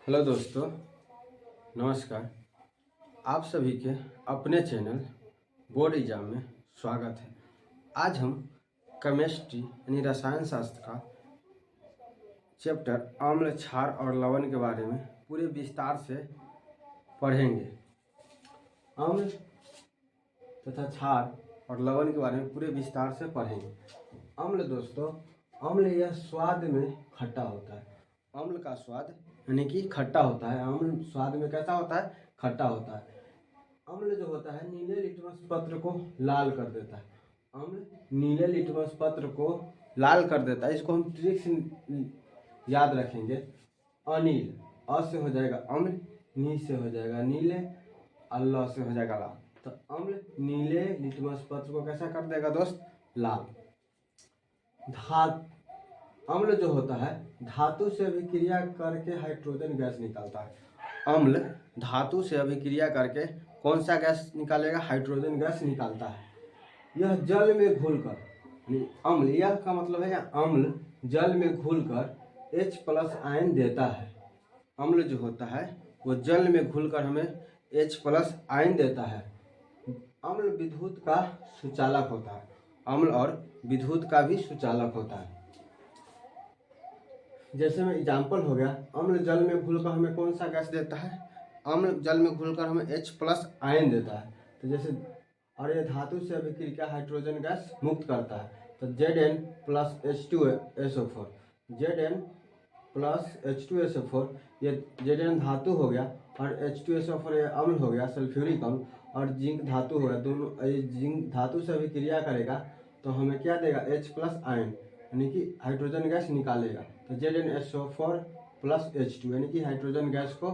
Hello दोस्तों, नमस्कार। आप सभी के अपने चैनल बोर्ड एग्जाम में स्वागत है। आज हम केमिस्ट्री यानी रसायन शास्त्र का चैप्टर अम्ल, क्षार और लवण के बारे में पूरे विस्तार से पढ़ेंगे। अम्ल तथा क्षार और लवण के बारे में पूरे विस्तार से पढ़ेंगे। अम्ल दोस्तों, अम्ल यह स्वाद में खट्टा होता है। अम्ल का स्वाद यानी कि खट्टा होता है। अम्ल स्वाद में कैसा होता है? खट्टा होता है। अम्ल जो होता है नीले लिटमस पत्र को लाल कर देता है। अम्ल नीले लिटमस पत्र को लाल कर देता है। इसको हम ट्रिक्स याद रखेंगे। अनील, अ से हो जाएगा अम्ल, नी से हो जाएगा नीले, अल्लाह से हो जाएगा लाल। तो अम्ल नीले लिटमस पत्र को कैसा कर देगा दोस्त? लाल। अम्ल जो होता है धातु से अभिक्रिया करके हाइड्रोजन गैस निकालता है। अम्ल धातु से अभिक्रिया करके कौन सा गैस निकालेगा? हाइड्रोजन गैस निकालता है। यह जल में घुलकर, अम्ल यह का मतलब है अम्ल जल में घुलकर H+ आयन देता है। अम्ल जो होता है वो जल में घुलकर हमें H+ आयन देता है। अम्ल विद्युत का सुचालक होता है। अम्ल और विद्युत का भी सुचालक होता है। जैसे में एग्जाम्पल हो गया, अम्ल जल में घुलकर हमें कौन सा गैस देता है? अम्ल जल में घुलकर हमें H+ आयन देता है। तो जैसे, और ये धातु से अभिक्रिया हाइड्रोजन गैस मुक्त करता है। तो Zn+H2SO4, Zn+H2SO4, ये Zn धातु हो गया और H2SO4 ये अम्ल हो गया, सल्फ्यूरिक अम्ल, और जिंक धातु हो गया। दोनों जिंक धातु से अभिक्रिया करेगा तो हमें क्या देगा? H+ आयन, यानी कि हाइड्रोजन गैस निकालेगा। तो ZnSO4+H2 यानी कि हाइड्रोजन गैस को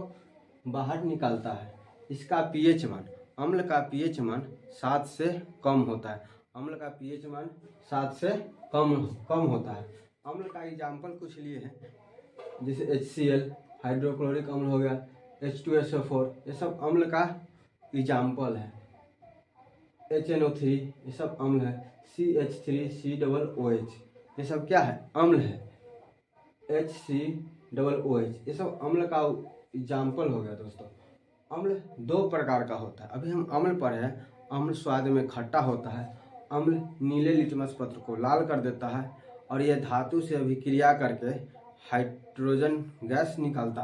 बाहर निकालता है। इसका pH मान, अम्ल का pH मान 7 से कम होता है। अम्ल का pH मान 7 से कम होता है। अम्ल का एग्जाम्पल कुछ लिए हैं, जैसे HCl हाइड्रोक्लोरिक अम्ल हो गया, H2SO4 ये सब अम्ल का एग्जाम्पल है। HNO3 ये सब अम्ल है। CH3COOH ये सब क्या है? अम्ल है। HCOOH ये सब अम्ल का एग्जाम्पल हो गया दोस्तों। अम्ल दो प्रकार का होता है। अभी हम अम्ल पढ़े हैं। अम्ल स्वाद में खट्टा होता है। अम्ल नीले लिटमस पत्र को लाल कर देता है और यह धातु से अभिक्रिया करके हाइड्रोजन गैस निकालता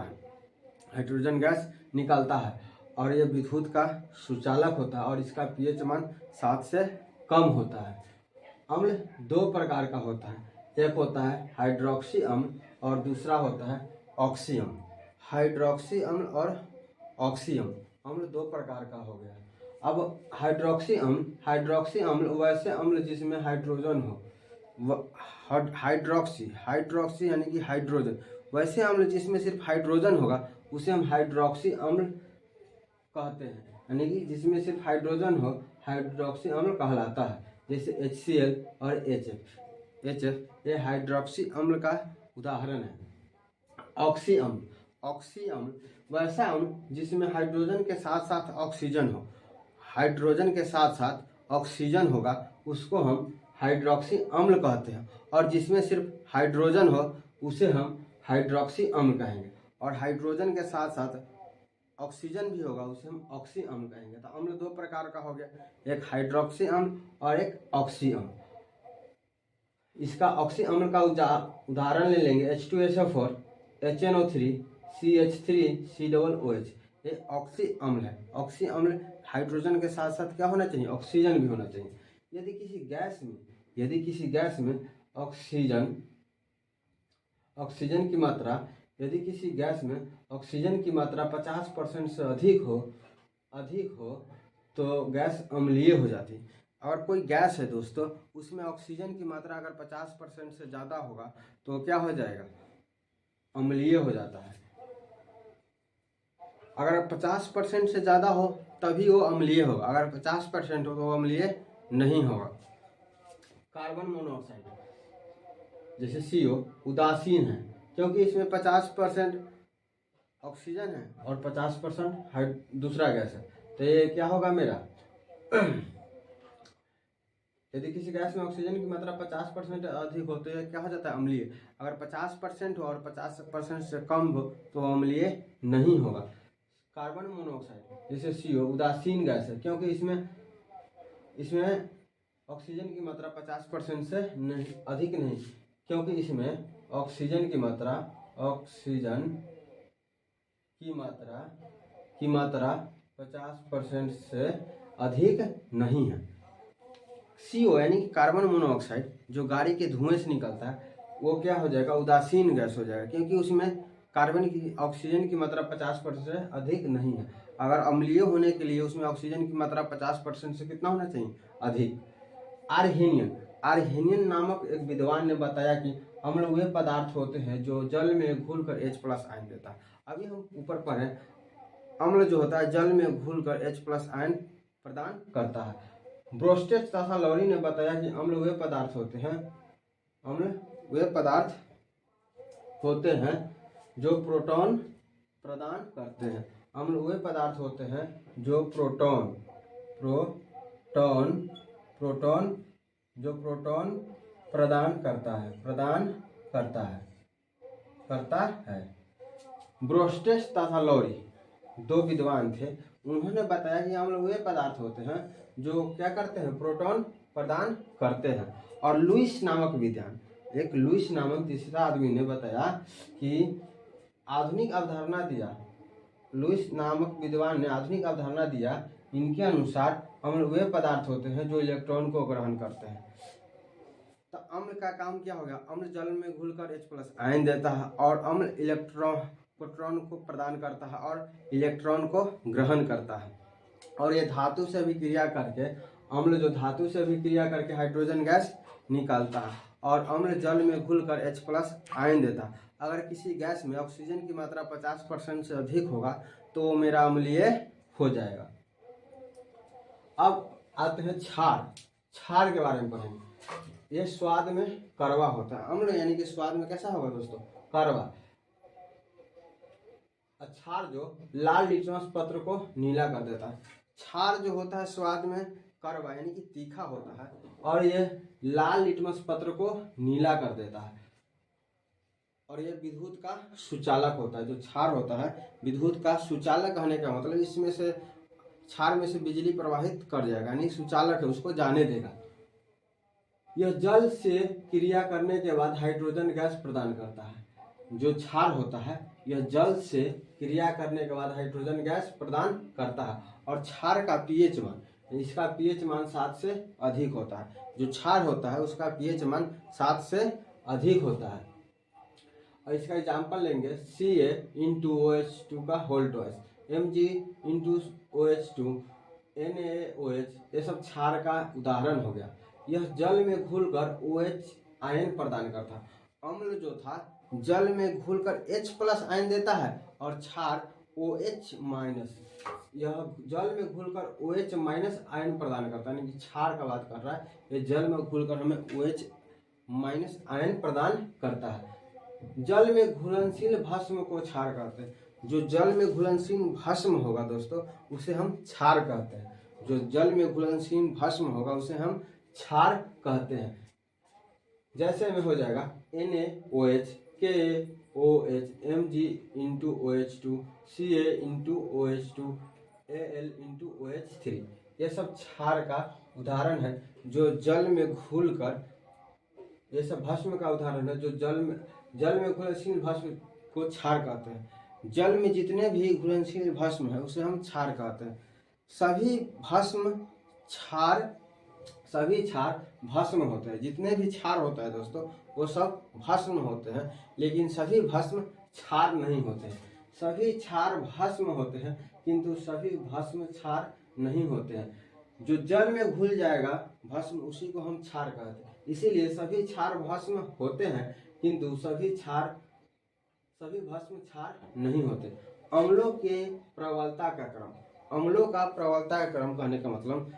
है और यह विद्युत का सुचालक होता है और इसका pH मान 7 से कम होता है। अम्ल दो प्रकार का होता है। एक होता है हाइड्रोक्सी अम्ल और दूसरा होता है ऑक्सी अम्ल। हाइड्रोक्सी अम्ल और ऑक्सी अम्ल दो प्रकार का हो गया। अब हाइड्रोक्सी अम्ल वैसे अम्ल जिसमें हाइड्रोजन हो। हाइड्रोक्सी यानी कि हाइड्रोजन, वैसे अम्ल जिसमें सिर्फ हाइड्रोजन होगा उसे हम हाइड्रोक्सी अम्ल कहते हैं। यानी कि जिसमें सिर्फ हाइड्रोजन हो, हाइड्रोक्सी अम्ल कहलाता है। जैसे HCl और HF ये हाइड्रोक्सी अम्ल का उदाहरण है। ऑक्सी अम्ल वैसा अम्ल जिसमें हाइड्रोजन के साथ साथ ऑक्सीजन हो। हाइड्रोजन के साथ साथ ऑक्सीजन होगा उसको हम हाइड्रोक्सी अम्ल कहते हैं। और जिसमें सिर्फ हाइड्रोजन हो उसे हम हाइड्रोक्सी अम्ल कहेंगे। और हाइड्रोजन के साथ साथ ऑक्सीजन भी होगा उसे हम ऑक्सी अम्ल कहेंगे। तो अम्ल दो प्रकार का हो गया, एक हाइड्रोक्सी अम्ल और एक ऑक्सी अम्ल। इसका ऑक्सी अम्ल का उदाहरण ले लेंगे, H2SO4, HNO3, CH3COOH ये ऑक्सी अम्ल है। ऑक्सी अम्ल हाइड्रोजन के साथ साथ क्या होना चाहिए? ऑक्सीजन भी होना चाहिए। यदि किसी गैस में ऑक्सीजन की मात्रा 50% से अधिक हो तो गैस अम्लीय हो जाती है। और कोई गैस है दोस्तों, उसमें ऑक्सीजन की मात्रा अगर 50% से ज़्यादा होगा तो क्या हो जाएगा? अम्लीय हो जाता है। अगर 50% से ज़्यादा हो तभी वो अम्लीय होगा, अगर 50% हो तो वो अम्लीय नहीं होगा। कार्बन मोनोऑक्साइड जैसे CO उदासीन है क्योंकि इसमें 50% ऑक्सीजन है और 50% दूसरा गैस है। तो ये क्या होगा मेरा? यदि किसी गैस में ऑक्सीजन की मात्रा 50% अधिक हो तो यह क्या हो जाता है, अम्लीय। अगर 50% हो और 50% से कम हो तो अम्लीय नहीं होगा। कार्बन मोनोऑक्साइड जैसे CO उदासीन गैस है, क्योंकि इसमें ऑक्सीजन की मात्रा 50% से नहीं अधिक नहीं, क्योंकि इसमें ऑक्सीजन की मात्रा 50% से अधिक नहीं है। CO यानी कि कार्बन मोनोऑक्साइड जो गाड़ी के धुएं से निकलता है वो क्या हो जाएगा, उदासीन गैस हो जाएगा, क्योंकि उसमें ऑक्सीजन की मात्रा 50% से अधिक नहीं है। अगर अम्लीय होने के लिए उसमें ऑक्सीजन की मात्रा 50% से कितना होना चाहिए, अधिक। आर्हेनियन नामक एक विद्वान ने बताया कि अम्ल वे पदार्थ होते हैं जो जल में घुलकर H+ आयन देता है। अभी हम ऊपर पढ़े, अम्ल जो होता है जल में घुलकर H+ आयन प्रदान करता है। ब्रोस्टेट तथा लॉरी ने बताया कि अम्ल वे पदार्थ होते हैं जो प्रोटॉन प्रदान करते हैं। अम्ल वे पदार्थ होते हैं जो प्रोटॉन प्रदान करता है। ब्रोस्टेट तथा लॉरी दो विद्वान थे, उन्होंने बताया कि अम्ल वे पदार्थ होते हैं जो क्या करते हैं, प्रोटॉन प्रदान करते हैं। और लुईस नामक तीसरा आदमी ने बताया कि लुईस नामक विद्वान ने आधुनिक अवधारणा दिया। इनके अनुसार अम्ल वे पदार्थ होते हैं जो इलेक्ट्रॉन को ग्रहण करते हैं। तो अम्ल का काम क्या हो गया, अम्ल जल में घुलकर H+ आयन देता है और अम्ल प्रोटॉन को प्रदान करता है और इलेक्ट्रॉन को ग्रहण करता है। और ये धातु से भी क्रिया करके हाइड्रोजन गैस निकालता है और अम्ल जल में घुलकर H+ आयन देता है। अगर किसी गैस में ऑक्सीजन की मात्रा 50% से अधिक होगा तो वो मेरा अम्लीय हो जाएगा। अब आते हैं क्षार के बारे में पढ़ेंगे। ये स्वाद में कड़वा होता है। अम्ल यानी कि स्वाद में कैसा होगा दोस्तों, कड़वा। क्षार जो लाल लिटमस पत्र को नीला कर देता है। क्षार जो होता है स्वाद में कड़वा यानी कि तीखा होता है और ये लाल लिटमस पत्र को नीला कर देता है। और ये विद्युत का सुचालक होता है। जो क्षार होता है विद्युत का सुचालक कहने का मतलब इसमें से क्षार में से बिजली प्रवाहित कर जाएगा, यानी सुचालक है, उसको जाने देगा। यह जल से क्रिया करने के बाद हाइड्रोजन गैस प्रदान करता है। जो क्षार होता है यह जल से क्रिया करने के बाद हाइड्रोजन गैस प्रदान करता है और क्षार का pH मान, इसका pH मान 7 से अधिक होता है। जो क्षार होता है उसका pH मान 7 से अधिक होता है। और इसका एग्जाम्पल लेंगे CaOH2 का होल ट्वाइस, Mg/OH2, NaOH, ये सब क्षार का उदाहरण हो गया। यह जल में घुलकर OH आयन प्रदान करता है। अम्ल जो था जल में घुलकर H+ आयन देता है और क्षार OH-, यह जल में घुलकर OH- आयन प्रदान करता है। यानी कि क्षार का बात कर रहा है, ये जल में घुलकर हमें OH- आयन प्रदान करता है। जल में घुलनशील भस्म को क्षार कहते हैं। जो जल में घुलनशील भस्म होगा दोस्तों उसे हम क्षार कहते हैं। जो जल में घुलनशील भस्म होगा उसे हम क्षार कहते हैं। जैसे में हो जाएगा NaOH, KaOH, Mg/OH2, Ca/OH2, Al/OH3, ये सब क्षार का उदाहरण है। जो जल में घुलकर, ये सब भस्म का उदाहरण है। जो जल में घुलनशील भस्म को क्षार कहते हैं। जल में जितने भी घुलनशील भस्म है उसे हम क्षार कहते हैं। सभी क्षार भस्म होते हैं। जितने भी क्षार होता है दोस्तों वो सब भस्म होते हैं, लेकिन सभी भस्म क्षार नहीं होते हैं। सभी क्षार भस्म होते हैं किंतु सभी भस्म क्षार नहीं होते हैं। जो जल में घुल जाएगा भस्म उसी को हम क्षार कहते हैं। इसीलिए सभी क्षार भस्म होते हैं किंतु सभी भस्म क्षार नहीं होते। अम्लों के प्रबलता का क्रम, अम्लों का प्रबलता का क्रम कहने का मतलब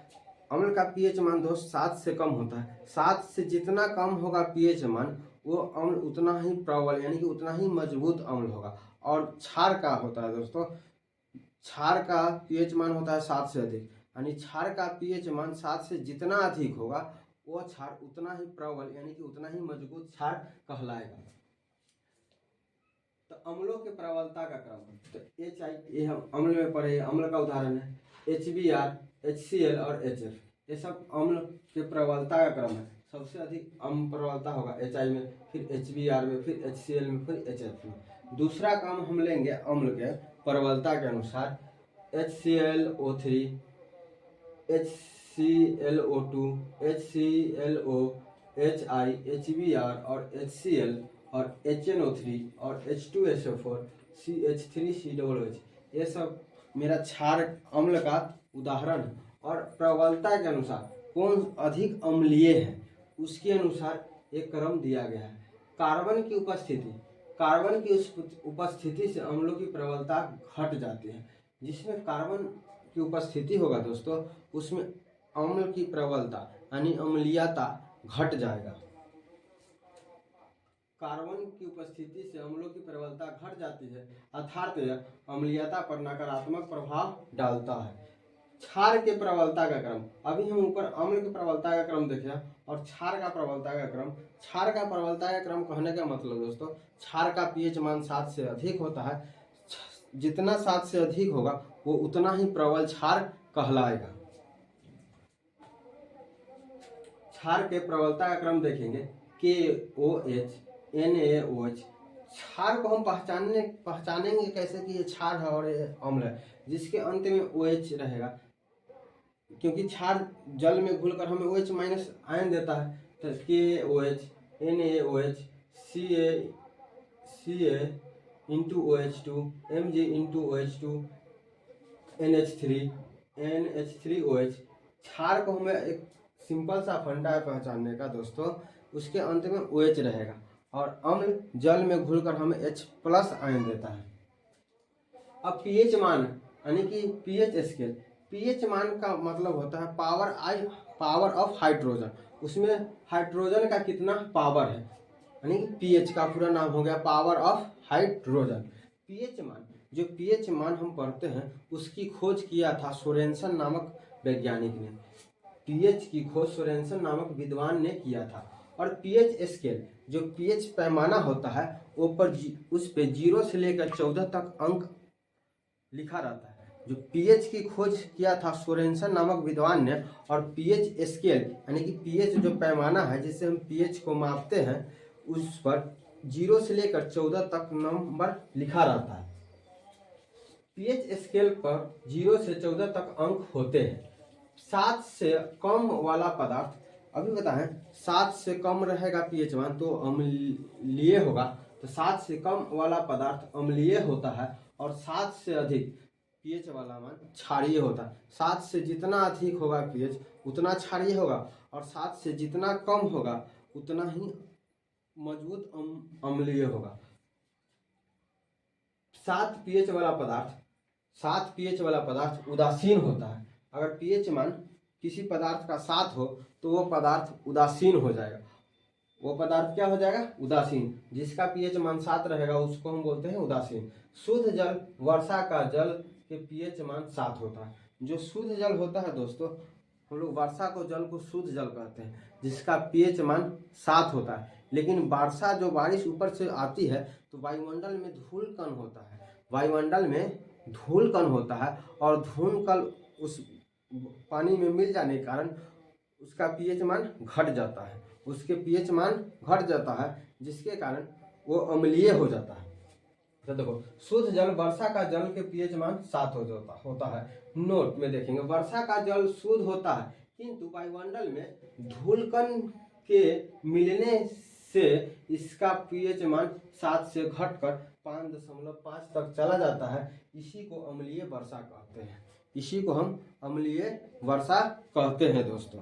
अम्ल का pH मान 7 से कम होता है। 7 से जितना कम होगा pH मान वो अम्ल उतना ही प्रबल यानी कि उतना ही मजबूत अम्ल होगा। और क्षार का होता है दोस्तों, क्षार का pH मान होता है 7 से अधिक, यानी क्षार का pH मान 7 से जितना अधिक होगा वो क्षार उतना ही प्रबल यानी कि उतना ही मजबूत क्षार कहलाएगा। तो अम्लों के प्रबलता का क्रम, तो HI ये हम अम्ल में पढ़े, अम्ल का उदाहरण है HBr, HCl और HF, ये सब अम्ल के प्रबलता का क्रम है। सबसे अधिक अम्ल प्रबलता होगा HI में, फिर HBr में, फिर HCl में, फिर HF में। दूसरा काम हम लेंगे अम्ल के प्रबलता के अनुसार HClO3, HClO2, HClO, HI, HBr और HCl और HNO3 और H2SO4, CH3COOH, ये सब मेरा क्षार अम्ल का उदाहरण है। और प्रबलता के अनुसार कौन अधिक अम्लीय है उसके अनुसार एक क्रम दिया गया है। कार्बन की उपस्थिति, कार्बन की उपस्थिति से अम्लों की प्रबलता घट जाती है। जिसमें कार्बन की उपस्थिति होगा दोस्तों, उसमें अम्ल की प्रबलता यानी अम्लीयता घट जाएगा। कार्बन की उपस्थिति से अम्लों की प्रबलता घट जाती है, अर्थात यह अम्लीयता पर नकारात्मक प्रभाव डालता है। क्षार के प्रबलता का क्रम, अभी हम ऊपर अम्ल की प्रबलता का क्रम देखा और क्षार का प्रबलता का क्रम। क्षार का प्रबलता का क्रम कहने का मतलब दोस्तों, क्षार का pH मान 7 से अधिक होता है। जितना 7 से अधिक होगा वो उतना ही प्रबल क्षार कहलाएगा। क्षार के प्रबलता का क्रम देखेंगे KOH, NaOH। क्षार को हम पहचानेंगे कैसे कि ये क्षार है और ये अम्ल है, जिसके अंत में OH रहेगा, क्योंकि क्षार जल में घुलकर हमें OH माइनस आयन देता है। तो KOH, NaOH, Ca into OH2, Mg into OH2, NH3OH। क्षार को हमें एक सिंपल सा फंडा है पहचानने का दोस्तों, उसके अंत में OH रहेगा और अम्ल जल में घुलकर हमें H+ आयन देता है। अब pH मान यानी कि pH स्केल, pH मान का मतलब होता है पावर ऑफ हाइड्रोजन, उसमें हाइड्रोजन का कितना पावर है, यानी कि pH का पूरा नाम हो गया पावर ऑफ हाइड्रोजन। pH मान, जो pH मान हम पढ़ते हैं उसकी खोज किया था सोरेनसन नामक वैज्ञानिक ने। pH की खोज सोरेनसन नामक विद्वान ने किया था। और pH स्केल, जो pH पैमाना होता है वो उस पे 0 से लेकर 14 तक अंक लिखा रहता है। जो pH की खोज किया था सोरेनसन नामक विद्वान ने, और pH स्केल यानी कि pH जो पैमाना है जिससे हम pH को मापते हैं, उस पर 0 से लेकर 14 तक नंबर लिखा रहता है। pH स्केल पर 0 से 14 तक अंक होते हैं। 7 से कम वाला पदार्थ, अभी बताएं 7 से कम रहेगा pH मान तो अम्लीय होगा, तो 7 से कम वाला पदार्थ अम्लीय होता है और 7 से अधिक pH वाला मान क्षारीय होता है। 7 से जितना अधिक होगा pH उतना क्षारीय होगा और 7 से जितना कम होगा उतना ही मजबूत अम्लीय होगा। 7 pH वाला पदार्थ उदासीन होता है। अगर pH मान किसी पदार्थ का 7 हो तो वो पदार्थ उदासीन हो जाएगा। वो पदार्थ क्या हो जाएगा? उदासीन। जिसका pH मान 7 रहेगा उसको हम बोलते हैं उदासीन। शुद्ध जल, वर्षा का जल के pH मान 7 होता है। जो शुद्ध जल होता है दोस्तों, हम लोग वर्षा को जल को शुद्ध जल कहते हैं, जिसका pH मान 7 होता है। लेकिन वर्षा जो बारिश ऊपर से आती है तो वायुमंडल में धूल कण होता है, वायुमंडल में धूल कण होता है और धूल कण उस पानी में मिल जाने के कारण उसका pH मान घट जाता है, उसके pH मान घट जाता है, जिसके कारण वो अम्लीय हो जाता है। तो देखो, शुद्ध जल, वर्षा का जल के pH मान 7 होता है। नोट में देखेंगे, वर्षा का जल शुद्ध होता है किंतु वायुमंडल में धूलकण के मिलने से इसका pH मान 7 से घटकर 5.5 तक चला जाता है। इसी को अम्लीय वर्षा कहते हैं, इसी को हम अम्लीय वर्षा कहते हैं दोस्तों।